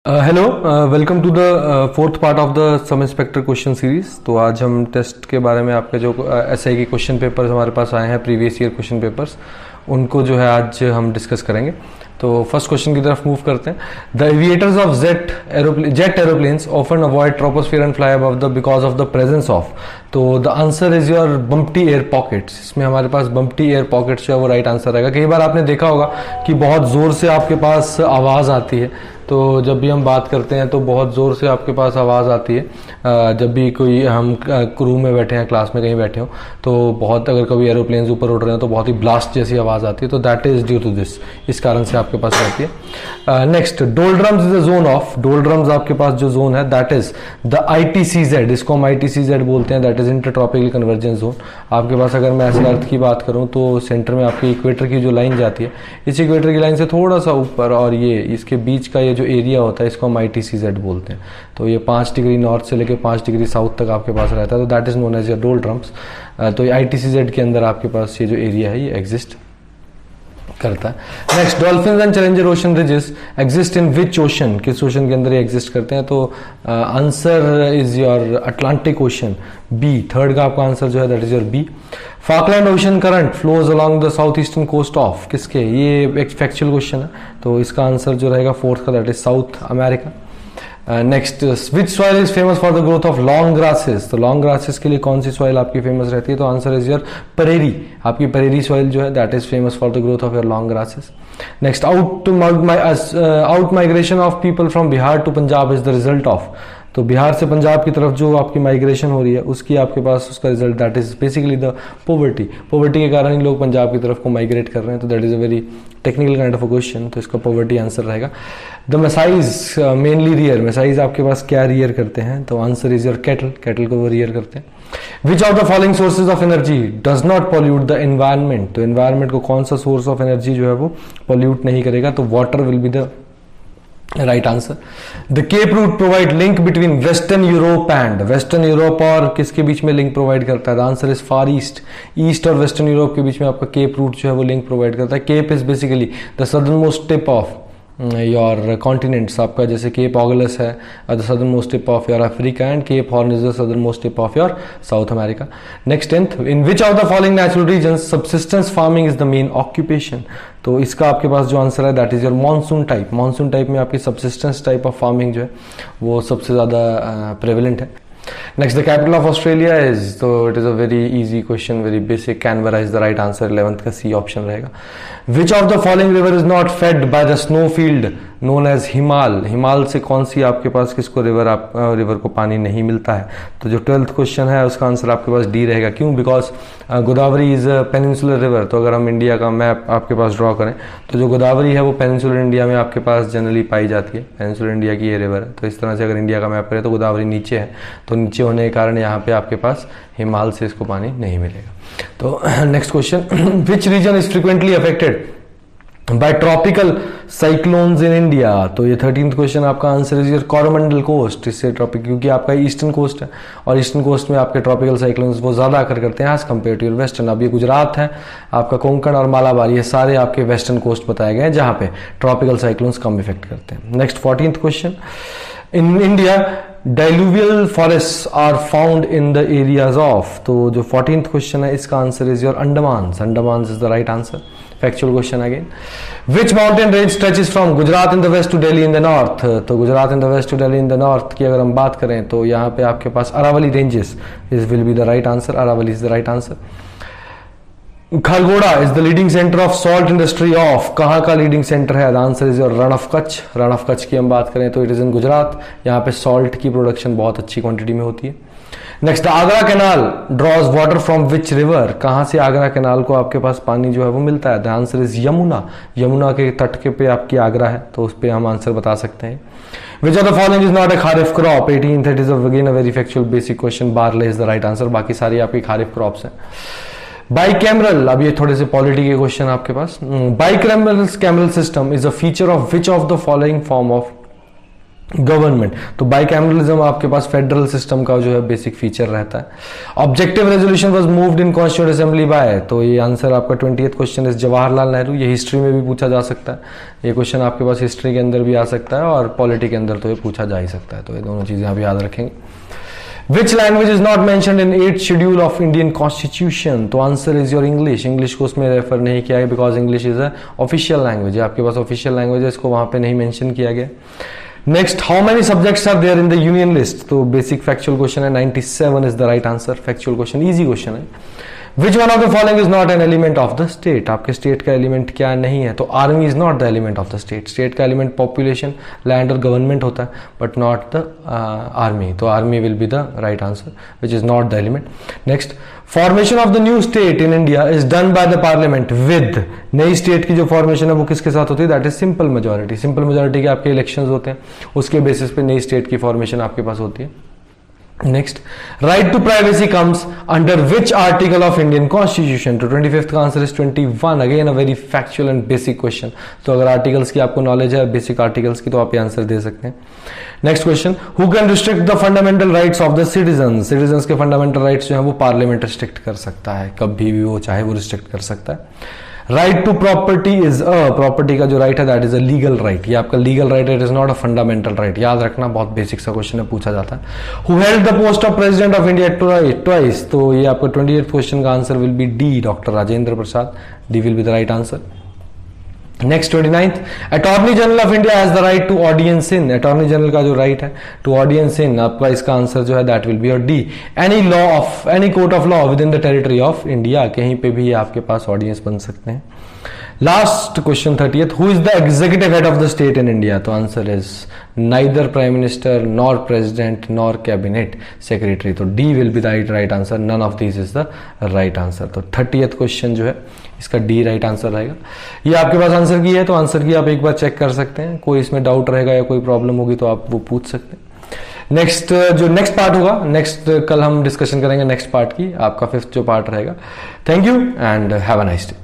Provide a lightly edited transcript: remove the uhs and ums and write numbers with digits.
Hello, welcome to the fourth part of the sub inspector question series. तो आज हम test के बारे में आपके जो एसआई के क्वेश्चन पेपर्स हमारे पास आए हैं, प्रीवियस ईयर क्वेश्चन पेपर्स, उनको जो है आज हम डिस्कस करेंगे। तो फर्स्ट क्वेश्चन की तरफ मूव करते हैं। The aviators of jet aeroplanes often avoid troposphere and fly above the because of the presence of. तो the answer is your bumpy air pockets. इसमें हमारे पास बम्प्टी एयर पॉकेट्स जो है वो राइट आंसर रहेगा। कई बार आपने देखा होगा कि बहुत जोर से आपके पास आवाज आती है, तो जब भी हम बात करते हैं तो बहुत ज़ोर से आपके पास आवाज़ आती है। जब भी कोई हम रूम में बैठे हैं, क्लास में कहीं बैठे हो, तो बहुत अगर कभी एरोप्लेन्स ऊपर उड़ रहे हैं तो बहुत ही ब्लास्ट जैसी आवाज़ आती है। तो that is due to this, इस कारण से आपके पास रहती है। Next, doldrums is the zone of. Doldrums आपके पास जो जोन है दैट इज द ITCZ। इसको हम ITCZ बोलते हैं, that is intertropical convergence zone. आपके पास अगर मैं ऐसे अर्थ की बात करूं तो सेंटर में आपकी इक्वेटर की जो लाइन जाती है, इस इक्वेटर की लाइन से थोड़ा सा ऊपर और ये इसके बीच का ये जो एरिया होता है इसको हम ITCZ बोलते हैं। तो ये 5 डिग्री नॉर्थ से लेकर 5 डिग्री साउथ तक आपके पास रहता है, तो that is known as your doldrums. तो ये ITCZ के अंदर आपके पास ये जो एरिया है ये एग्जिस्ट करता है। Next, dolphin and challenger ocean ridges exist in which ocean. किस ओशन के अंदर ये एग्जिस्ट करते हैं? तो answer is your Atlantic ocean, B. Third का आपका आंसर जो है that is your B. Falkland ocean current flows along the south eastern coast of किसके? ये एक फैक्चुअल क्वेश्चन है, तो इसका आंसर जो रहेगा फोर्थ का that is south America. Next, which soil is famous for the growth of long grasses. तो लॉन्ग ग्रासेस के लिए कौन सी सॉइल आपकी फेमस रहती है? तो आंसर इज योर परेरी। आपकी परेरी सॉइल जो है that is famous for the growth of your long grasses. Next, out migration of people from Bihar to Punjab is the result of. तो बिहार से पंजाब की तरफ जो आपकी माइग्रेशन हो रही है उसकी आपके पास उसका result that is basically the poverty. Poverty के कारण ही लोग पंजाब की तरफ को माइग्रेट कर रहे हैं, तो that is a very technical kind of a question. तो इसका पॉवर्टी आंसर रहेगा। The Masais mainly rear. Masais आपके पास क्या रियर करते हैं? तो answer is your cattle. Cattle को वो रियर करते हैं। Which of the following sources of energy does not pollute the environment. तो एनवायरमेंट को कौन सा सोर्स ऑफ एनर्जी जो है वो पॉल्यूट नहीं करेगा? तो water will be the right answer. The cape route provide link between western Europe and. Western Europe और किसके बीच में लिंक प्रोवाइड करता है? The answer is far east. East और वेस्टर्न यूरोप के बीच में आपका केप रूट जो है वो लिंक प्रोवाइड करता है। Cape is basically the southern most tip of your continents. आपका जैसे केप ऑगलस है the southern most tip of your Africa and cape horn is the southern most tip of your south America. Next, 10th, in which of the following natural regions subsistence farming is the main occupation. तो इसका आपके पास जो answer है that is your monsoon type. Monsoon type में आपकी subsistence type of farming जो है वो सबसे ज्यादा प्रेवलेंट है। Next, the capital of Australia is. तो it is a very easy question, very basic. Canberra is the right answer. 11th का सी ऑप्शन रहेगा। Which of the following river is not fed by the snow field known as Himal. Himal से कौन सी आपके पास किसको river को पानी नहीं मिलता है? तो जो 12th क्वेश्चन है उसका आंसर आपके पास डी रहेगा। क्यों? Because Godavari is a peninsular river. तो अगर हम इंडिया का मैप आपके पास ड्रॉ करें तो जो गोदावरी है वो पेनिनसुलर इंडिया में आपके पास जनरली पाई जाती है। पेनिनसुलर इंडिया की ये रिवर है। तो इस तरह से अगर इंडिया का मैप करें तो गोदावरी नीचे है, तो नीचे होने के कारण यहाँ पे आपके पास हिमाल से इसको पानी नहीं मिलेगा। तो next question, which region is frequently affected by tropical cyclones in India. तो ये 13th क्वेश्चन आपका answer is your Coromandel coast. इससे ट्रॉपिक, क्योंकि आपका ईस्टर्न कोस्ट है और ईस्टर्न कोस्ट में आपके ट्रॉपिकल साइक्लोन्स वो ज्यादा आकर करते हैं as compare to your western. अब ये गुजरात है, आपका कोंकण और मालाबार, ये सारे आपके वेस्टर्न कोस्ट बताए गए हैं जहां पे ट्रॉपिकल साइक्लोन्स कम इफेक्ट करते हैं। Next, 14th question, in India diluvial forest are found in the areas of. तो जो 14th क्वेश्चन है इसका answer is your Andamans. Andamans is the right answer. Factual question again. Which mountain range stretches from Gujarat in the west to Delhi in the north. तो Gujarat in the west to Delhi in the north की अगर हम बात करें तो यहाँ पे आपके पास Aravalli ranges is will be the right answer. Aravalli is the right answer. Kharaghoda is the leading centre of salt industry of. कहाँ का लीडिंग सेंटर है? The answer is your Rann of Kutch. Rann of Kutch की हम बात करें तो इट इज इन गुजरात। यहाँ पे सॉल्ट की प्रोडक्शन बहुत अच्छी क्वांटिटी में होती है। Next, Agra canal draws water from which river. कहाँ से आगरा कैनाल को आपके पास पानी जो है वो मिलता है? The answer is Yamuna. Yamuna के तट के पे आपकी आगरा है, तो उस पर हम आंसर बता सकते हैं। Which of the following is not a kharif crop. 18th, it is again a very factual basic question. Barley is the right answer. बाकी सारी आपकी खारिफ क्रॉप्स हैं। बाइकैमरल, अब ये थोड़े से पॉलिटी के क्वेश्चन आपके पास। Bicameral system is a feature of which of the following form of government, तो बाइकैमरलिज्म आपके पास फेडरल सिस्टम का जो है बेसिक फीचर रहता है। Objective resolution was moved in constituent assembly bye, तो ये आंसर आपका 20th question is Jawaharlal Nehru. ये हिस्ट्री में भी पूछा जा सकता है, ये क्वेश्चन आपके पास हिस्ट्री के अंदर भी आ सकता है और पॉलिटी के अंदर तो ये पूछा जा ही सकता है, तो ये दोनों चीजें आप याद रखेंगे। Which language is not mentioned in 8th schedule of Indian Constitution? तो answer is your English. English को उसमें रेफर नहीं किया है because English is a official language है, आपके पास ऑफिशियल लैंग्वेज है, इसको वहां पे नहीं मेंशन किया गया। Next, how many subjects are there in the union list? तो बेसिक फैक्चुअल क्वेश्चन है, 97 is the right answer. Factual question, easy question है। Which one of the following is not an element of the state? आपके state का element क्या नहीं है? तो army is not the element of the state. State का element population, land और government होता है, बट नॉट द आर्मी, तो army will be the right answer which is not the element. Next, formation of the new state in India is done by the parliament with, नई state की जो formation है वो किसके साथ होती है? That is simple majority. Simple majority के आपके इलेक्शंस होते हैं, उसके बेसिस पे नई स्टेट की फॉर्मेशन आपके पास होती है। Next, right to privacy comes under which article of Indian constitution? तो 25th का answer is 21। Again a very factual and basic question, तो अगर आर्टिकल्स की आपको नॉलेज है, बेसिक आर्टिकल्स की, तो आप ये आंसर दे सकते हैं। Next question, who can restrict the fundamental rights of the citizen? Citizen के फंडामेंटल राइट्स जो है वो पार्लियामेंट रिस्ट्रिक्ट कर सकता है, कभी भी वो चाहे वो रिस्ट्रिक्ट कर सकता है। Right to property is a, property का जो राइट है that is a legal right, ये आपका लीगल राइट है, it is not a fundamental right. याद रखना, बहुत बेसिक सा क्वेश्चन है, पूछा जाता है। Who held the post of president of India twice? तो ये आपका 28th क्वेश्चन का answer will be D, doctor Rajendra Prasad. D will be the right answer. Next, 29th, attorney general of India has the right to audience in. Attorney general का जो right है to audience इन, आपका इसका answer जो है that will be your D. Any law of, any court of law within the territory of India, कहीं पे भी आपके पास ऑडियंस बन सकते हैं। Last question 30th, who is the executive head of the state in India? तो answer is neither prime minister nor president nor cabinet secretary, तो D will be the right answer. None of this is the right answer. तो 30th question जो है इसका D right answer रहेगा। ये आपके पास answer की है, तो आंसर की आप एक बार चेक कर सकते हैं, कोई इसमें डाउट रहेगा या कोई प्रॉब्लम होगी तो आप वो पूछ सकते हैं। नेक्स्ट, जो नेक्स्ट पार्ट होगा, नेक्स्ट कल हम डिस्कशन करेंगे नेक्स्ट पार्ट की, आपका 5th जो पार्ट रहेगा। Thank you and have a nice day.